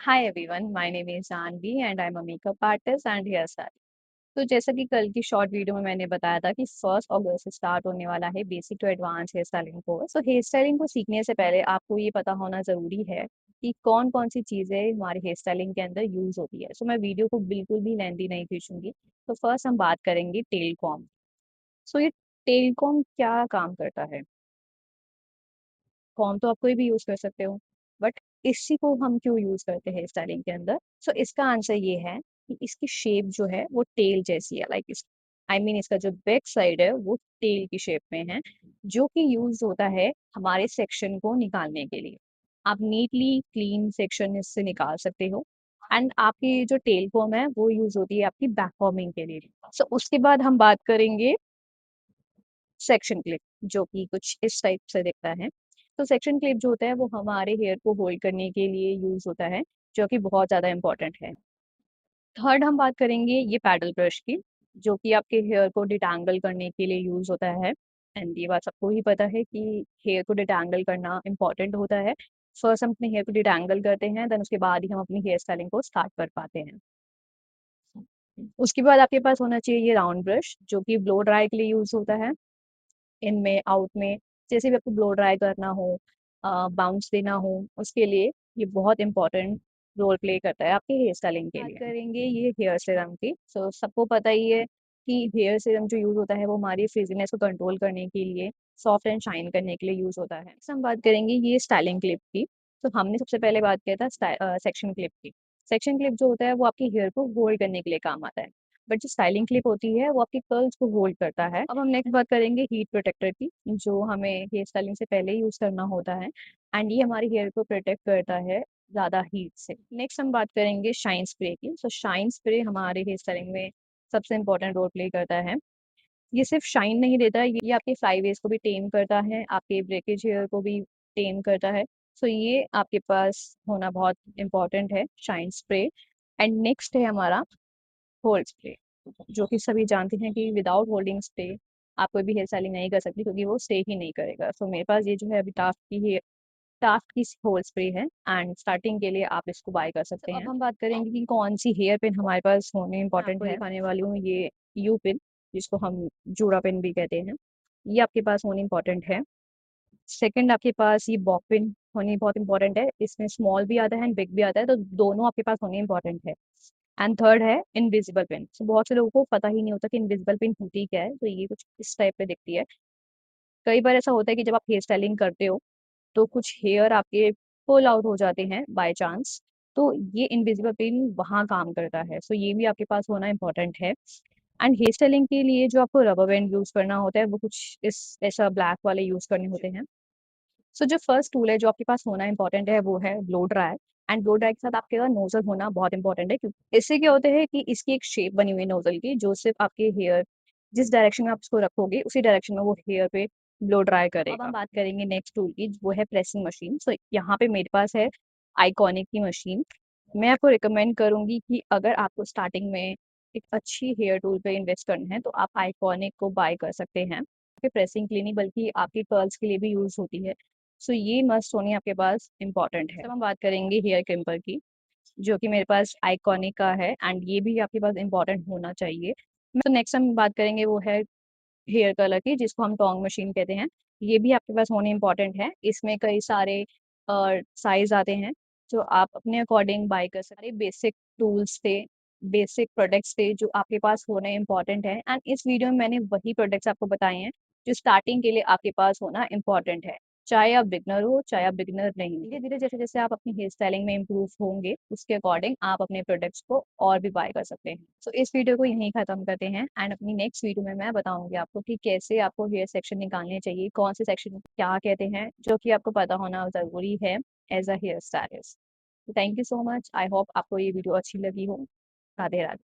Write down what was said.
Hi everyone, my name is Janvi and I am a makeup artist and hair stylist. तो जैसा कि कल की शॉर्ट वीडियो में मैंने बताया था कि 1 अगस्त से स्टार्ट होने वाला है basic to advance hair styling course. तो हेयर स्टाइलिंग को सीखने से पहले आपको ये पता होना ज़रूरी है कि कौन कौन सी चीज़ें हमारे हेयर स्टाइलिंग के अंदर यूज़ होती है। सो मैं वीडियो को बिल्कुल भी लेंदी नहीं खींचूंगी। तो फर्स्ट हम बात करेंगे टेल कॉम। सो ये टेल कॉम क्या काम करता है? कॉम तो आप कोई भी यूज कर सकते हो, बट इसी को हम क्यों यूज करते हैं स्टाइलिंग के अंदर? सो इसका आंसर ये है कि इसकी शेप जो है वो टेल जैसी है। लाइक इस इसका जो बैक साइड है वो टेल की शेप में है, जो कि यूज होता है हमारे सेक्शन को निकालने के लिए। आप नीटली क्लीन सेक्शन इससे निकाल सकते हो। एंड आपकी जो टेल कॉम है वो यूज होती है आपकी बैक कॉमिंग के लिए। सो उसके बाद हम बात करेंगे सेक्शन क्लिप, जो कि कुछ इस टाइप से दिखता है। तो सेक्शन क्लिप जो होता है वो हमारे हेयर को होल्ड करने के लिए यूज होता है, जो कि बहुत ज़्यादा इंपॉर्टेंट है। थर्ड हम बात करेंगे ये पैडल ब्रश की, जो कि आपके हेयर को डिटैंगल करने के लिए यूज होता है। एंड ये बात सबको ही पता है कि हेयर को डिटैंगल करना इंपॉर्टेंट होता है। फर्स्ट हम अपने हेयर को डिटैंगल करते हैं, देन उसके बाद ही हम अपनी हेयर स्टाइलिंग को स्टार्ट कर पाते हैं। उसके बाद आपके पास होना चाहिए ये राउंड ब्रश, जो कि ब्लो ड्राई के लिए यूज होता है। इनमें आउट में जैसे भी आपको ब्लो ड्राई करना हो, बाउंस देना हो, उसके लिए ये बहुत इंपॉर्टेंट रोल प्ले करता है आपके हेयर स्टाइलिंग के लिए। करेंगे ये हेयर सीरम की। सो सबको पता ही है कि हेयर सीरम जो यूज होता है वो हमारी फ्रिजीनेस को कंट्रोल करने के लिए, सॉफ्ट एंड शाइन करने के लिए यूज होता है। Next हम बात करेंगे ये स्टाइलिंग क्लिप की। तो हमने सबसे पहले बात किया था सेक्शन क्लिप की। सेक्शन क्लिप जो होता है वो आपकी हेयर को होल्ड करने के लिए काम आता है, बट जो स्टाइलिंग क्लिप होती है वो आपकी कर्ल्स को होल्ड करता है। अब हम नेक्स्ट बात करेंगे हीट प्रोटेक्टर की, जो हमें हेयर स्टाइलिंग से पहले यूज करना होता है। एंड ये हमारे हेयर को प्रोटेक्ट करता है ज़्यादा हीट से। नेक्स्ट हम बात करेंगे शाइन स्प्रे की। सो शाइन स्प्रे हमारे हेयर स्टाइलिंग में सबसे इंपॉर्टेंट रोल प्ले करता है। ये सिर्फ शाइन नहीं देता है, ये आपके फ्लाई वेज को भी टेम करता है, आपके ब्रेकेज हेयर को भी टेम करता है। सो ये आपके पास होना बहुत इंपॉर्टेंट है, शाइन स्प्रे। एंड नेक्स्ट है हमारा होल्ड स्प्रे, जो कि सभी जानते हैं कि विदाउट होल्डिंग स्प्रे आप कोई भी हेयर स्टाइलिंग नहीं कर सकती, क्योंकि वो स्टे ही नहीं करेगा। सो मेरे पास ये जो है अभी टाफ्ट की होल स्प्रे है, एंड स्टार्टिंग के लिए आप इसको बाय कर सकते हैं। अब हम बात करेंगे कि कौन सी हेयर पिन हमारे पास होनी इंपॉर्टेंट है। दिखाने वाली हूँ ये यू पिन, जिसको हम जूड़ा पिन भी कहते हैं। ये आपके पास होनी इंपॉर्टेंट है। सेकंड आपके पास ये बॉब पिन होनी बहुत इंपॉर्टेंट है। इसमें स्मॉल भी आता है एंड बिग भी आता है, तो दोनों आपके पास होनी इंपॉर्टेंट है। एंड थर्ड है इनविजिबल पिन। सो बहुत से लोगों को पता ही नहीं होता कि इनविजिबल पिन होती क्या है। तो ये कुछ इस टाइप पे दिखती है। कई बार ऐसा होता है कि जब आप हेयर स्टाइलिंग करते हो तो कुछ हेयर आपके पुल आउट हो जाते हैं बाय चांस, तो ये इनविजिबल पिन वहाँ काम करता है। सो ये भी आपके पास होना इंपॉर्टेंट है। एंड हेयर स्टाइलिंग के लिए जो आपको रबर बैंड यूज करना होता है वो कुछ इस ऐसा ब्लैक वाले यूज करने होते हैं। सो जो फर्स्ट टूल है जो आपके पास होना इंपॉर्टेंट है वो है blow dry. And blow dry के साथ आपके पास नोजल होना बहुत इंपॉर्टेंट है, क्योंकि इससे क्या होता है कि इसकी एक शेप बनी हुई है नोजल की, जो सिर्फ आपके हेयर जिस डायरेक्शन में आप इसको रखोगे उसी डायरेक्शन में वो हेयर पे ब्लो ड्राई करेगा। अब हम बात करेंगे नेक्स्ट टूल की, वो है प्रेसिंग मशीन। सो यहाँ पे मेरे पास है आइकॉनिक की मशीन। मैं आपको रिकमेंड करूंगी कि अगर आपको स्टार्टिंग में एक अच्छी हेयर टूल पे इन्वेस्ट करना है तो आप आइकॉनिक को बाय कर सकते हैं। प्रेसिंग के लिए नहीं बल्कि आपके कर्ल्स के लिए भी यूज होती है। सो ये मस्ट होनी आपके पास इम्पॉर्टेंट है। अब हम बात करेंगे हेयर क्रिम्पर की, जो कि मेरे पास आइकॉनिक का है, एंड ये भी आपके पास इम्पॉर्टेंट होना चाहिए। तो नेक्स्ट हम बात करेंगे वो है हेयर कलर की, जिसको हम टोंग मशीन कहते हैं। ये भी आपके पास होनी इम्पॉर्टेंट है। इसमें कई सारे साइज आते हैं, जो आप अपने अकॉर्डिंग बाय कर सकते हैं। बेसिक टूल्स थे, बेसिक प्रोडक्ट्स थे जो आपके पास होने इम्पॉर्टेंट है। एंड इस वीडियो में मैंने वही प्रोडक्ट्स आपको बताए हैं जो स्टार्टिंग के लिए आपके पास होना इम्पॉर्टेंट है, चाहे आप बिगनर हो चाहे आप बिगनर नहीं। धीरे धीरे जैसे जैसे आप अपनी हेयर स्टाइलिंग में इम्प्रूव होंगे उसके अकॉर्डिंग आप अपने प्रोडक्ट्स को और भी बाय कर सकते हैं। सो इस वीडियो को यहीं खत्म करते हैं, एंड अपनी नेक्स्ट वीडियो में मैं बताऊंगी आपको कि कैसे आपको हेयर सेक्शन निकालने चाहिए, कौन से सेक्शन क्या कहते हैं, जो कि आपको पता होना जरूरी है as a hair stylist. Thank you so much. I hope आपको ये वीडियो अच्छी लगी हो। राधे राधे।